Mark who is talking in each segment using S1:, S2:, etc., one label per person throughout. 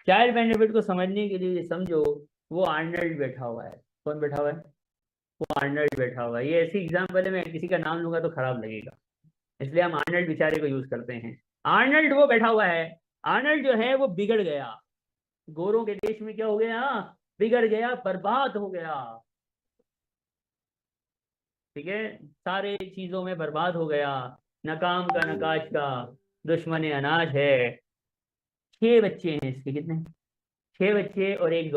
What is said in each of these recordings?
S1: Child benefit को समझने के लिए समझो, वो आर्नल्ड बैठा हुआ है। कौन बैठा हुआ है? वो आर्नल्ड बैठा हुआ है। ये ऐसी एग्जाम्पल है, मैं किसी का नाम लूंगा तो खराब लगेगा, इसलिए हम आर्नल्ड बेचारे को यूज करते हैं। आर्नल्ड वो बैठा हुआ है। आर्नल्ड जो है वो बिगड़ गया, गोरों के देश में क्या हो गया? बिगड़ गया, बर्बाद हो गया। ठीक है, सारे चीजों में बर्बाद हो गया। नाकाम का नकाश का, दुश्मन अनाज है। 6 बच्चे हैं इसके, कितने? 6 बच्चे और एक।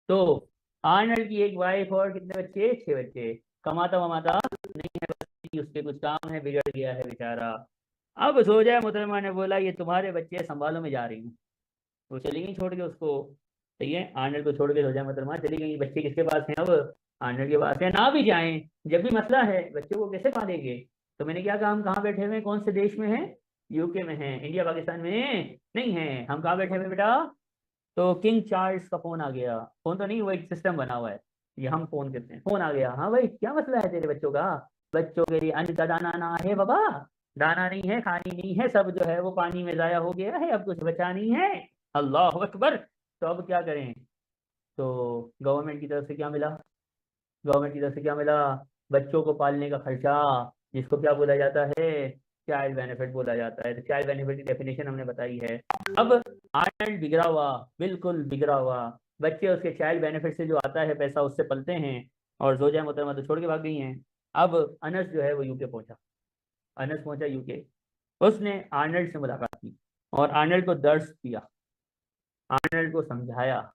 S1: तो आर्नल्ड की एक वाइफ और कितने बच्चे? 6 बच्चे। कमाता वमाता नहीं है, बस उसके कुछ काम है, बिगड़ गया है बेचारा। अब जोजा मोहतरमा ने बोला ये तुम्हारे बच्चे, संभालो, मैं जा रही हूँ। वो चली गई छोड़ के उसको। सही है, आर्नल्ड को छोड़ के जोजा मोहतरमा चली गई। बच्चे किसके पास हैं अब? आर्नल्ड के पास है। ना भी जाएं, जब भी मसला है, बच्चों को कैसे पालेंगे? तो मैंने क्या कहा, हम कहाँ बैठे हुए हैं, कौन से देश में हैं? यूके में हैं, इंडिया पाकिस्तान में नहीं है। हम कहाँ बैठे हुए हैं बेटा? तो किंग चार्ल्स का फोन आ गया। फोन तो नहीं, वो एक सिस्टम बना हुआ है, ये हम फोन कहते हैं। फोन आ गया, हाँ भाई क्या मसला है तेरे बच्चों का? बच्चों के लिए अन्न का दाना ना है बाबा, दाना नहीं है, खानी नहीं है, सब जो है वो पानी में जाया हो गया है, अब कुछ बचा नहीं है। अल्लाह अकबर। तो अब क्या करें? तो गवर्नमेंट की तरफ से क्या मिला? गवर्नमेंट की तरफ से क्या मिला? बच्चों को पालने का खर्चा, जिसको क्या बोला जाता है? चाइल्ड बेनिफिट बोला जाता है। तो चाइल्ड बेनिफिट की डेफिनेशन हमने बताई है। अब आर्नल्ड बिगड़ा हुआ, बिल्कुल बिगड़ा हुआ। बच्चे उसके चाइल्ड बेनिफिट से जो आता है पैसा, उससे पलते हैं। और जोजा मोहतरमा तो छोड़ के भाग गई हैं। अब अनस जो है वो यूके पहुंचा। अनस पहुंचा यूके। उसने आर्नल्ड से मुलाकात की और आर्नल्ड को दर्स दिया, आर्नल्ड को समझाया,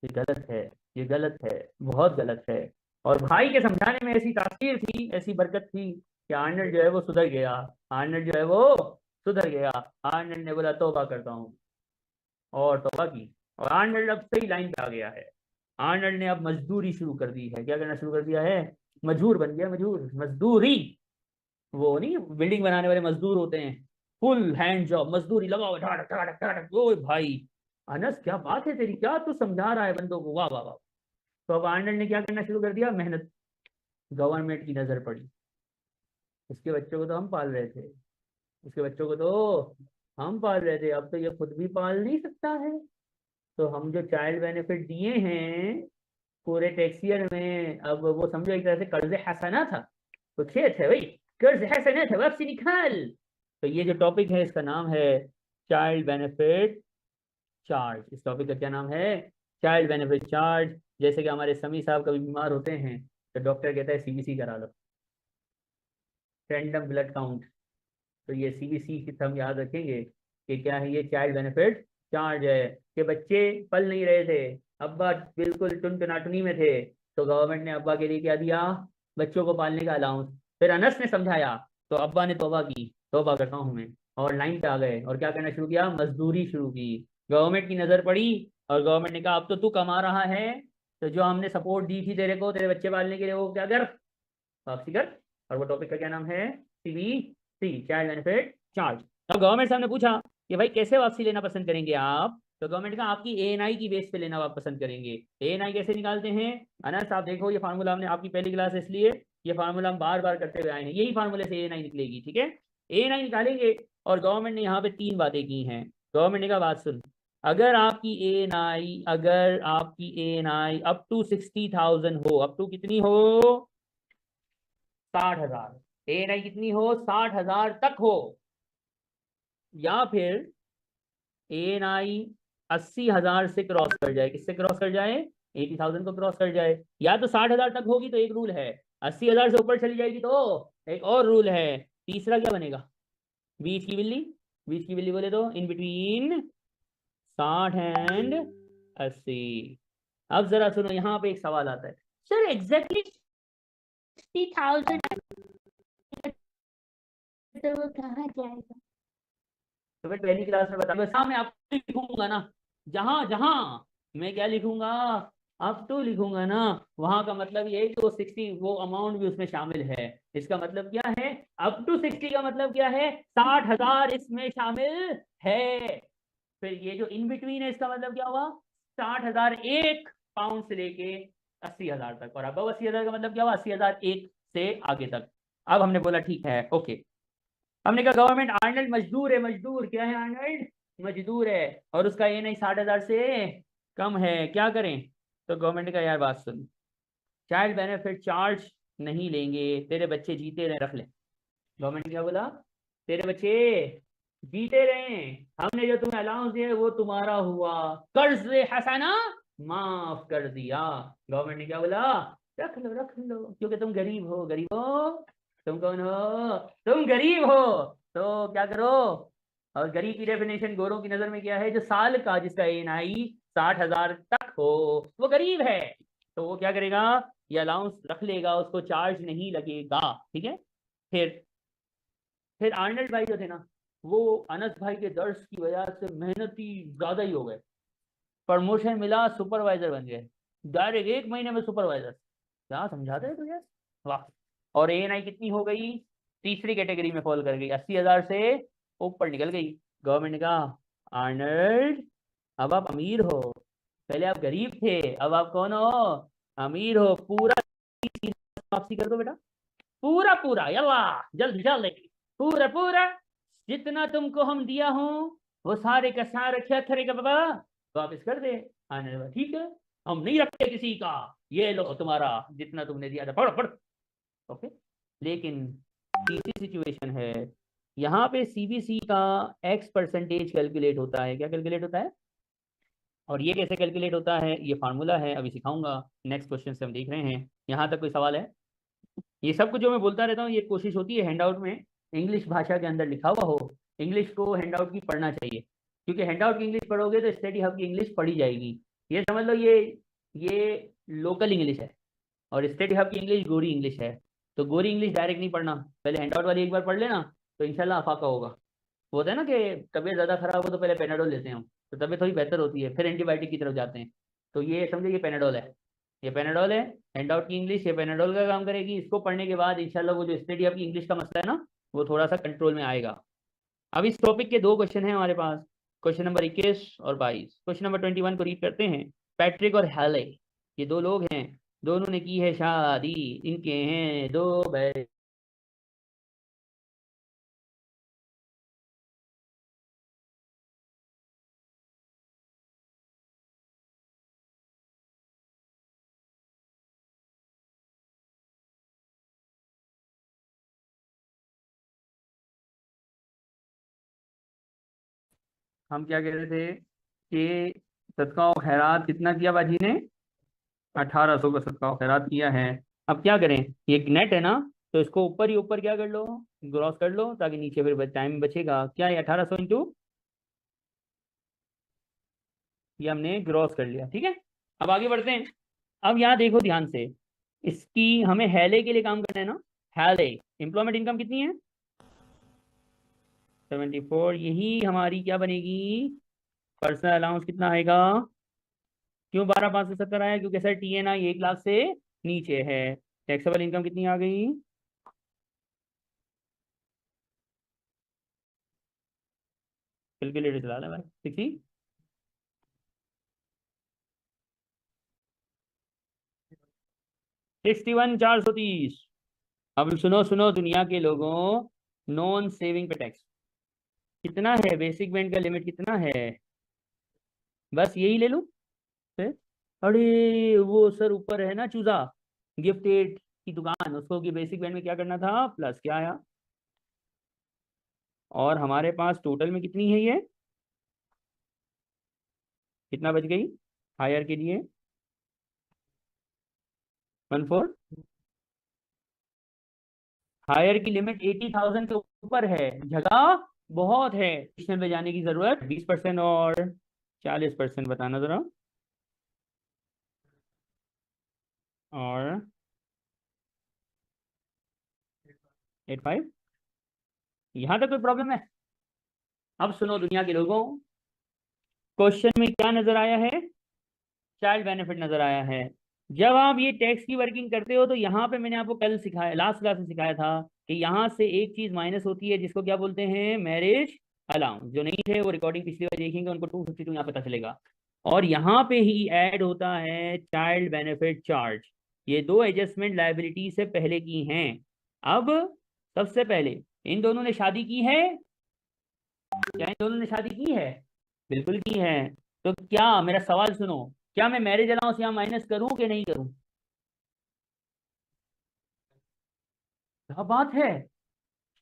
S1: ये गलत है, ये गलत है, बहुत गलत है। और भाई के समझाने में ऐसी तासीर थी, ऐसी बरकत थी कि आर्नल्ड जो है वो सुधर गया। आर्नल्ड जो है वो सुधर गया। आर्नल्ड ने बोला तौबा करता हूँ, और तौबा की। और आर्नल्ड अब सही लाइन पे आ गया है। आर्नल्ड ने अब मजदूरी शुरू कर दी है। क्या करना शुरू कर दिया है? मजदूर बन गया, मजदूर, मजदूरी। वो नहीं, बिल्डिंग बनाने वाले मजदूर होते हैं, फुल हैंड जॉब, मजदूरी लगाओ, ठाड़क ठाड़क ठाड़क। ओ भाई, अनस क्या बात है तेरी, क्या तू समझा रहा है बंदों को, वाह वाह वाह। तो अब आर्नल्ड ने क्या करना शुरू कर दिया? मेहनत। गवर्नमेंट की नजर पड़ी, इसके बच्चों को तो हम पाल रहे थे, इसके बच्चों को तो हम पाल रहे थे, अब तो ये खुद भी पाल नहीं सकता है। तो हम जो चाइल्ड बेनिफिट दिए हैं पूरे टैक्स ईयर में, अब वो समझो एक तरह से कर्ज हसना था। तो खेत है भाई, कर्ज हसना था, वापसी निकाल। तो ये जो टॉपिक है इसका नाम है चाइल्ड बेनिफिट चार्ज। इस टॉपिक का क्या नाम है? Child benefit charge. जैसे कि हमारे समी साहब कभी बीमार होते हैं तो डॉक्टर कहता है सीबीसी करा लो, रैंडम ब्लड काउंट। तो ये सीबीसी की हम याद रखेंगे कि क्या है, ये चाइल्ड बेनिफिट चार्ज है। कि बच्चे पल नहीं रहे थे, अब्बा बिल्कुल टुनटुनाटुनी में थे, तो गवर्नमेंट ने अब्बा के लिए क्या दिया? बच्चों को पालने का अलाउंस। फिर अनस ने समझाया, तो अब्बा ने तौबा की, तौबा करता हूँ मैं। और लाइन पे आ गए और क्या करना शुरू किया? मजदूरी शुरू की। गवर्नमेंट की नजर पड़ी और गवर्नमेंट ने कहा अब तो तू कमा रहा है, तो जो हमने सपोर्ट दी थी तेरे को, तेरे बच्चे पालने के लिए, वो क्या कर, वापसी कर। और वो टॉपिक का क्या नाम है? CBC, child benefit charge. अब गवर्नमेंट साहब ने पूछा कि भाई कैसे वापसी लेना पसंद करेंगे आप? तो गवर्नमेंट का आपकी एएनआई की बेस पे लेना आप पसंद करेंगे। एएनआई कैसे निकालते हैं? अनस आप देखो, ये फार्मूला हमने आपकी पहली क्लास है, इसलिए ये फार्मूला हम बार बार करते हुए आए हैं, यही फार्मूले से एएनआई निकलेगी। ठीक है, एएनआई निकालेंगे। और गवर्नमेंट ने यहाँ पे 3 बातें की हैं। गवर्नमेंट ने कहा बात सुन, अगर आपकी एएनआई अप टू 60,000 हो, अप टू कितनी हो? 60,000। एएनआई कितनी हो? 60,000 तक हो। या फिर एएनआई 80,000 से क्रॉस कर जाए। किससे क्रॉस कर जाए? 80,000 को क्रॉस कर जाए। या तो 60,000 तक होगी तो एक रूल है, 80,000 से ऊपर चली जाएगी तो एक और रूल है। तीसरा क्या बनेगा? बीच की बिल्ली। बीच की बिल्ली बोले तो इन बिटवीन 60 एंड 80। अब जरा सुनो, यहाँ पे एक सवाल आता है, सर एग्जैक्टली 60,000 तो वो कहाँ जाएगा? तो मैं पहली क्लास में बता, मैं आपको लिखूंगा ना, जहां जहां मैं क्या लिखूंगा, अप टू लिखूंगा ना, वहां का मतलब ये है कि वो 60, वो अमाउंट भी उसमें शामिल है। इसका मतलब क्या है? अप टू 60 का मतलब क्या है? 60,000 इसमें शामिल है। फिर ये जो इन बिटवीन है, इसका मतलब क्या हुआ? 60,001 पाउंड से लेके 80,000 तक। और अब 80,000 का मतलब क्या हुआ? 80,001 से आगे तक। अब हमने बोला ठीक है, ओके। हमने कहा गवर्नमेंट, आर्नल्ड मजदूर है, मजदूर क्या है आर्नल्ड? मजदूर है और उसका ये नहीं 60,000 से कम है, क्या करें? तो गवर्नमेंट का यार बात सुन, चाइल्ड बेनिफिट चार्ज नहीं लेंगे, तेरे बच्चे जीते रहे, रख ले। गवर्नमेंट ने क्या बोला? तेरे बच्चे जीते रहे, हमने जो तुम्हें अलाउंस दिया वो तुम्हारा हुआ, कर्ज हसना माफ कर दिया। गवर्नमेंट ने क्या बोला? रख लो रख लो, क्योंकि तुम गरीब हो। गरीब हो? तुम कौन हो? तुम गरीब हो। तो क्या करो? और गरीब की डेफिनेशन गोरों की नजर में क्या है? जो साल का जिसका एनआई 60,000 तक हो वो गरीब है। तो वो क्या करेगा? ये अलाउंस रख लेगा, उसको चार्ज नहीं लगेगा। ठीक है। फिर आर्नल्ड भाई जो थे ना, वो अनस भाई के दर्श की वजह से मेहनती ज्यादा ही हो गए, प्रमोशन मिला, सुपरवाइजर बन गए डायरेक्ट 1 महीने में सुपरवाइजर। क्या समझाते हैं तुझे? वाह। और एएनआई कितनी हो गई? तीसरी कैटेगरी में फॉल कर गई, 80,000 से ऊपर निकल गई। गवर्नमेंट ने कहा आर्नल्ड अब आप अमीर हो, पहले आप गरीब थे, अब आप कौन हो? अमीर हो। पूरा वापसी कर दो बेटा, पूरा पूरा, यल्ला जल्द जल्द, पूरा पूरा जितना तुमको हम दिया हूं वो सारे का सारा क्या करेगा बाबा? वापस कर दे। आने लगा, ठीक है, हम नहीं रखते किसी का, ये लो तुम्हारा जितना तुमने दिया था, पढ़ो पढ़ो। ओके। लेकिन तीसरी सिचुएशन है, यहाँ पे सीबीसी का एक्स परसेंटेज कैलकुलेट होता है। क्या कैलकुलेट होता है? और ये कैसे कैलकुलेट होता है? ये फार्मूला है, अभी सिखाऊंगा। नेक्स्ट क्वेश्चन से हम देख रहे हैं, यहाँ तक कोई सवाल है? ये सब कुछ जो मैं बोलता रहता हूँ ये कोशिश होती है हैंडआउट में इंग्लिश भाषा के अंदर लिखा हुआ हो, इंग्लिश को हैंडआउट की पढ़ना चाहिए, क्योंकि हैंडआउट की इंग्लिश पढ़ोगे तो स्टडी हब की इंग्लिश पढ़ी जाएगी। ये समझ लो, ये लोकल इंग्लिश है और स्टडी हब की इंग्लिश गोरी इंग्लिश है। तो गोरी इंग्लिश डायरेक्ट नहीं पढ़ना, पहले हैंडआउट वाली एक बार पढ़ लेना, तो इंशाल्लाह अफाका होगा। वो होता है ना कि तबीयत ज़्यादा खराब हो तो पहले पेनाडोल लेते हैं हम, तो तबीयत थोड़ी बेहतर होती है, फिर एंटीबायोटिक की तरफ जाते हैं। तो ये समझो ये पेनाडोल है, ये पेनाडोल है। हैंड आउट की इंग्लिश ये पेनाडोल का काम करेगी। इसको पढ़ने के बाद इंशाल्लाह वो जो स्टडी आपकी इंग्लिश का मसला है ना, वो थोड़ा सा कंट्रोल में आएगा। अब इस टॉपिक के दो क्वेश्चन हैं हमारे पास, क्वेश्चन नंबर 21 और 22। क्वेश्चन नंबर 21 को रीड करते हैं। पैट्रिक और हैले, ये दो लोग हैं, दोनों ने की है शादी, इनके हैं दो बच्चे। हम क्या कह रहे थे कि सदका और खैरात कितना किया बाजी ने? 1800 का सदका और खैरात किया है। अब क्या करें? ये नेट है ना, तो इसको ऊपर ही ऊपर क्या कर लो, ग्रॉस कर लो, ताकि नीचे फिर टाइम बचेगा। क्या है 1800 इंटू, ये हमने ग्रॉस कर लिया। ठीक है, अब आगे बढ़ते हैं। अब यहाँ देखो ध्यान से, इसकी हमें हैले के लिए काम करना है ना। हैले एम्प्लॉयमेंट इनकम कितनी है? 74। यही हमारी क्या बनेगी? पर्सनल अलाउंस कितना आएगा? क्यों 12,570 आया? क्योंकि सर टीएनआई 1 लाख से नीचे है। टैक्सेबल इनकम कितनी आ गई? कैलकुलेटर चला लें भाई, 61,430। अब सुनो सुनो दुनिया के लोगों, नॉन सेविंग पे टैक्स कितना है? बेसिक बैंड का लिमिट कितना है? बस यही ले लूं फिर? अरे वो सर ऊपर है ना चूजा, गिफ्ट एड की दुकान, उसको की बेसिक बैंड में क्या करना था? प्लस क्या आया? और हमारे पास टोटल में कितनी है ये? कितना बच गई हायर के लिए? 14। हायर की लिमिट 80,000 के ऊपर है, जगह बहुत है, ट्यूशन पे जाने की जरूरत। 20% और 40% बताना जरा। और 85। यहाँ तक कोई प्रॉब्लम है? अब सुनो दुनिया के लोगों, क्वेश्चन में क्या नजर आया है? चाइल्ड बेनिफिट नजर आया है। जब आप ये टैक्स की वर्किंग करते हो तो यहाँ पे मैंने आपको कल सिखाया, लास्ट क्लास में सिखाया था कि यहाँ से एक चीज माइनस होती है जिसको क्या बोलते हैं? Marriage allowance. जो नहीं थे वो रिकॉर्डिंग पिछली बार देखेंगे, उनको 252 यहाँ पता चलेगा। और यहाँ पे ही ऐड होता है चाइल्ड बेनिफिट चार्ज। ये दो एडजस्टमेंट लायबिलिटी से पहले की हैं। अब सबसे पहले इन दोनों ने शादी की है? क्या इन दोनों ने शादी की है? बिल्कुल की है। तो क्या, मेरा सवाल सुनो, क्या मैं मैरिज अलाउंस यहाँ माइनस करूं कि नहीं करूं? क्या बात है,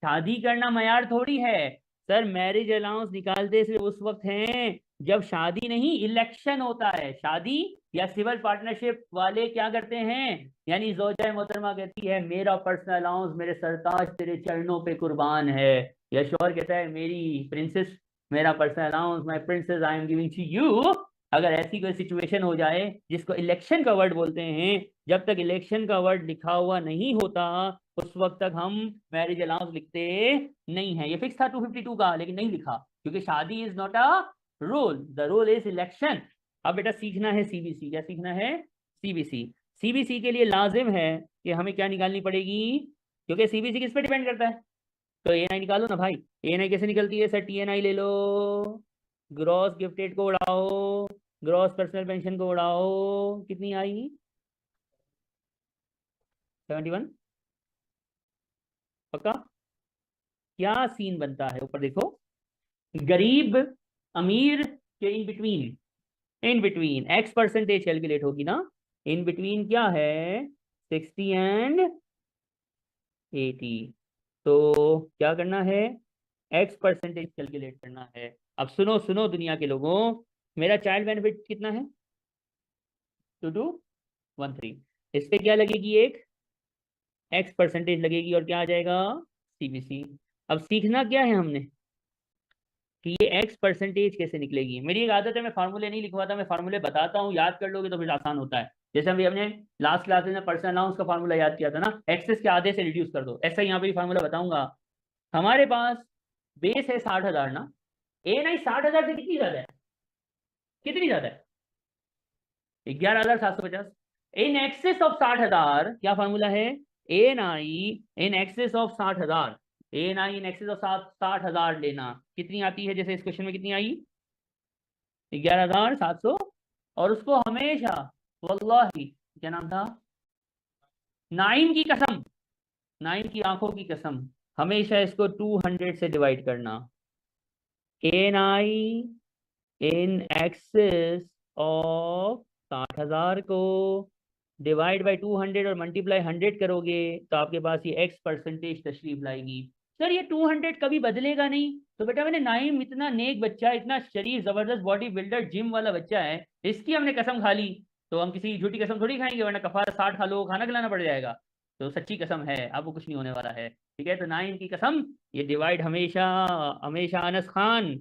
S1: शादी करना मयार थोड़ी है। सर मैरिज अलाउंस निकालते सिर्फ उस वक्त हैं जब शादी नहीं, इलेक्शन होता है। शादी या सिविल पार्टनरशिप वाले क्या करते हैं, यानी जोजा मोहतरमा कहती है मेरा पर्सनल अलाउंस मेरे सरताज तेरे चरणों पे कुर्बान है, या शोहर कहता है मेरी प्रिंसेस, मेरा personal allowance my princess I am giving to you. अगर ऐसी कोई सिचुएशन हो जाए जिसको इलेक्शन का वर्ड बोलते हैं, जब तक इलेक्शन का वर्ड लिखा हुआ नहीं होता उस वक्त तक हम मैरिज अलाउंस लिखते नहीं है। ये फिक्स था 252 का, लेकिन नहीं लिखा क्योंकि शादी is not a rule, the rule is election. अब बेटा सीखना है सीबीसी। क्या सीखना है? सीबीसी। सीबीसी के लिए लाजिम है कि हमें क्या निकालनी पड़ेगी, क्योंकि सीबीसी किस पे डिपेंड करता है। तो एएनआई निकालो ना भाई। एएनआई कैसे निकलती है सर? टीएनआई ले लो, ग्रॉस गिफ्टेड को उड़ाओ, ग्रॉस पर्सनल पेंशन को उड़ाओ, कितनी आई? 71। पक्का? क्या सीन बनता है ऊपर देखो, गरीब अमीर के in between, in between x percentage calculate होगी ना। इन बिटवीन क्या है? 60 एंड 80। तो क्या करना है? एक्स परसेंटेज कैलकुलेट करना है। अब सुनो सुनो दुनिया के लोगों, मेरा चाइल्ड बेनिफिट कितना है? 2213। इस पे क्या लगेगी? एक एक्स परसेंटेज लगेगी और क्या आ जाएगा? सीबीसी। अब सीखना क्या है हमने, कि ये एक्स परसेंटेज कैसे निकलेगी। मेरी एक आदत है, मैं फार्मूले नहीं लिखवाता, मैं फार्मूले बताता हूँ, याद कर लोगे तो फिर आसान होता है। जैसे अभी हमने लास्ट क्लास में पर्सनल अलाउंस का फार्मूला याद किया था ना, एक्सेस के आधे से रिड्यूस कर दो, ऐसा यहाँ पे भी फार्मूला बताऊंगा। हमारे पास बेस है 60,000 ना, ए नहीं 60,000 से कितनी ज्यादा है? कितनी ज्यादा है? 11,750। इन एक्सेस ऑफ 60,000 क्या फार्मूला है? N I in excess of 60,000। N I in excess of 60,000 लेना, कितनी आती है? जैसे इस क्वेश्चन में कितनी आई? 11,700। और उसको हमेशा, वल्लाही, क्या नाम था? नाइम की कसम, नाइम की आंखों की कसम, हमेशा इसको 200 से डिवाइड करना। N I in excess of 60,000 को डिवाइड बाई 200 और मल्टीप्लाई 100 करोगे तो आपके पास ये एक्स परसेंटेज तशरीफ लाएगी। सर ये 200 कभी बदलेगा नहीं? तो बेटा मैंने, नाइम इतना नेक बच्चा, इतना शरीफ जबरदस्त बॉडी बिल्डर जिम वाला बच्चा है, इसकी हमने कसम खा ली, तो हम किसी झूठी कसम थोड़ी खाएंगे, वरना कफारा 60 खा लो, खाना खिलाना पड़ जाएगा। तो सच्ची कसम है, अब वो कुछ नहीं होने वाला है। ठीक है, तो नाइम की कसम, ये डिवाइड हमेशा, हमेशा अनस खान,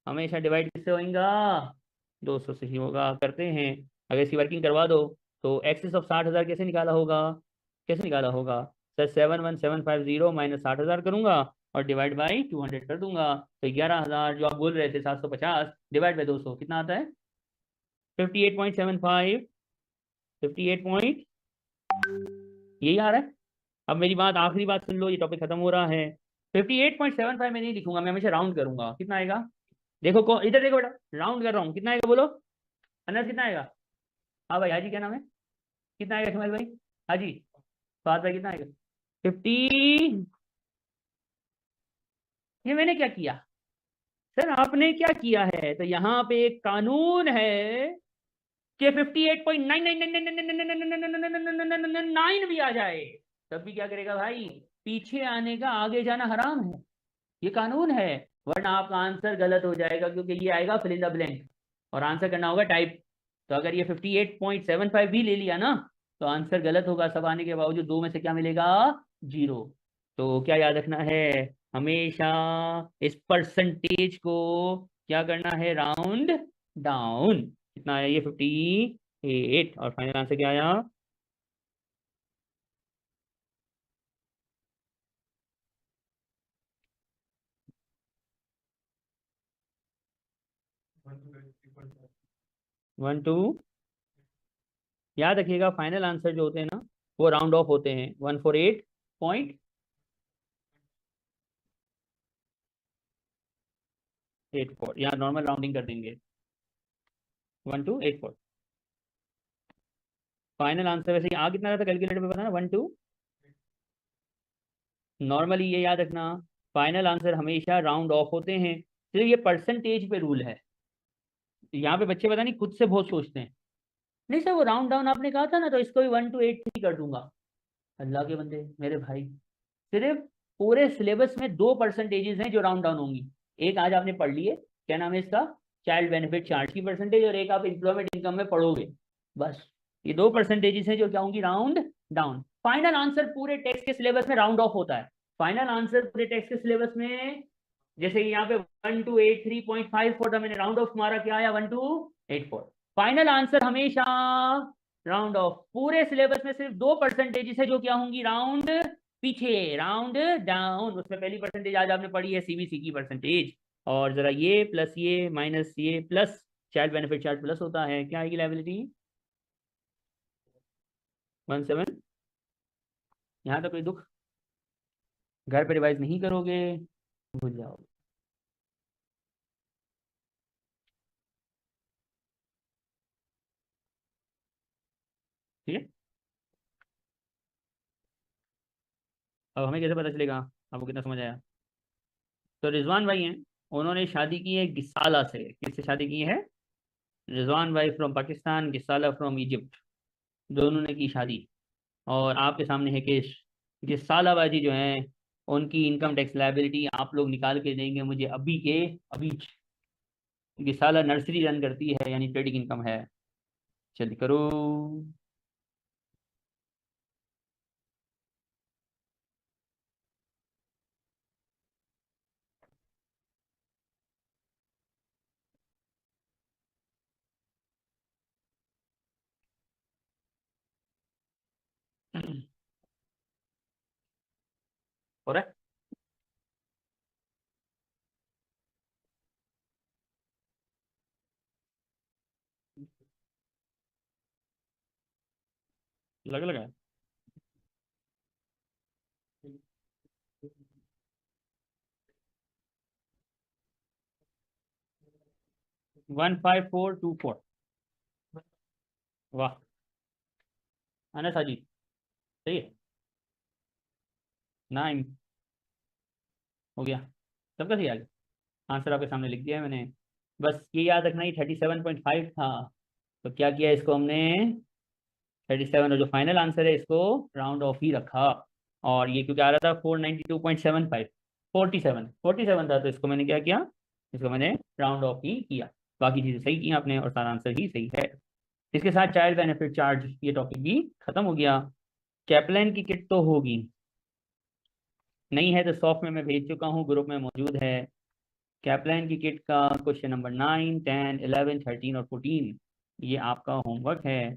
S1: हमेशा डिवाइड किससे होगा? 200 से ही होगा। करते हैं, अगर इसकी वर्किंग करवा दो तो एक्सेस ऑफ 60,000 कैसे निकाला होगा? कैसे निकाला होगा? सर 71750 माइनस 60,000 करूंगा और डिवाइड बाई 200 कर दूंगा, तो 11,000 जो आप बोल रहे थे 750 डिवाइड बाई 200 कितना आता है? 58.75। 58 पॉइंट, यही आ रहा है। अब मेरी बात, आखिरी बात सुन लो, ये टॉपिक खत्म हो रहा है। 58.75 में नहीं लिखूंगा मैं, हमेशा राउंड करूंगा। कितना आएगा? देखो को इधर देखो बेटा, राउंड कर रहा हूँ, कितना आएगा बोलो? अनस कितना आएगा? हाँ भाई, हाजी क्या नाम है? कितना आएगा शमाइल भाई? हाजी फात भाई, कितना आएगा? 50। ये मैंने क्या किया? सर आपने क्या किया है, तो यहाँ पे एक कानून है कि 58.9999999 भी आ जाए तब भी क्या करेगा भाई? पीछे आने का आगे जाना हराम है, ये कानून है। वरना आपका आंसर गलत हो जाएगा, क्योंकि ये आएगा फिल इन द ब्लैंक और आंसर करना होगा टाइप। तो अगर ये 58.75 भी ले लिया ना तो आंसर गलत होगा, सब आने के बावजूद दो में से क्या मिलेगा? जीरो। तो क्या याद रखना है, हमेशा इस परसेंटेज को क्या करना है? Round down. कितना आया ये? 58। और फाइनल आंसर क्या आया? 12। याद रखिएगा फाइनल आंसर जो होते हैं ना वो राउंड ऑफ होते हैं। 148.84, यहाँ नॉर्मल राउंडिंग कर देंगे। 1284 फाइनल आंसर। वैसे आ कितना रहा था कैलकुलेटर पे, बताना। 12। नॉर्मली ये याद रखना, फाइनल आंसर हमेशा राउंड ऑफ होते हैं, सिर्फ ये परसेंटेज पे रूल है। यहाँ पे बच्चे पता नहीं खुद से बहुत सोचते हैं, नहीं सर वो राउंड डाउन आपने कहा था ना, तो इसको भी 1 to 8 3 कर दूंगा। अल्लाह के बंदे मेरे भाई, सिर्फ पूरे सिलेबस में 2 परसेंटेजेस हैं जो राउंड डाउन होंगी। एक आज आपने पढ़ लिए, क्या नाम है इसका, चाइल्ड बेनिफिट चार्ज की परसेंटेज, और एक आप एम्प्लॉयमेंट इनकम में पढ़ोगे। बस ये 2 परसेंटेजेस हैं जो क्या होंगी, राउंड डाउन। फाइनल आंसर पूरे टेक्स्ट के सिलेबस में राउंड ऑफ होता है। फाइनल आंसर पूरे टेक्स्ट के सिलेबस में, जैसे यहाँ पे 1 to 8 3.54 था, मैंने राउंड ऑफ मारा, क्या आया 1 to 8 4। फाइनल आंसर हमेशा राउंड ऑफ। पूरे सिलेबस में सिर्फ 2 परसेंटेजेस है जो क्या होंगी, राउंड पीछे, राउंड डाउन। उसमें पहली परसेंटेज आज आपने पढ़ी है सीबीसी की परसेंटेज, और जरा ये प्लस ये माइनस ये plus child benefit charge plus होता है, क्या आएगी लाइबिलिटी 17। यहाँ तो कोई दुख, घर पे रिवाइज नहीं करोगे भूल जाओगे। ठीक है, अब हमें कैसे पता चलेगा आपको कितना समझ आया। तो रिजवान भाई हैं, उन्होंने शादी की है गिसाला से। किससे शादी की है, रिजवान भाई फ्रॉम पाकिस्तान, गिसाला फ्रॉम इजिप्ट, दोनों ने की शादी। और आपके सामने है केस। गिसाला बाजी जो है, उनकी इनकम टैक्स लायबिलिटी आप लोग निकाल के देंगे मुझे अभी के अभी। गिसाला नर्सरी रन करती है, यानी ट्रेडिंग इनकम है। जल्दी करो। हो रहा है, लग लगा है। 15424। वाह, अनस हाजी, सही है। 9 हो गया, सबका सही आ गया। आंसर आपके सामने लिख दिया है मैंने। बस ये याद रखना, ये 37.5 था। तो क्या किया इसको हमने, 37, और जो फाइनल आंसर है इसको राउंड ऑफ ही रखा। और ये क्योंकि आ रहा था 492.75, 47 था, तो इसको मैंने क्या किया, इसको मैंने राउंड ऑफ ही किया। बाकी चीजें सही की आपने, और सारा आंसर ही सही है। इसके साथ चाइल्ड बेनिफिट चार्ज ये टॉपिक भी खत्म हो गया। कैप्लान की किट तो होगी, नहीं है तो सॉफ्ट में मैं भेज चुका हूँ, ग्रुप में मौजूद है। कैप्लान की किट का क्वेश्चन नंबर 9 10 11 13 और 14, ये आपका होमवर्क है।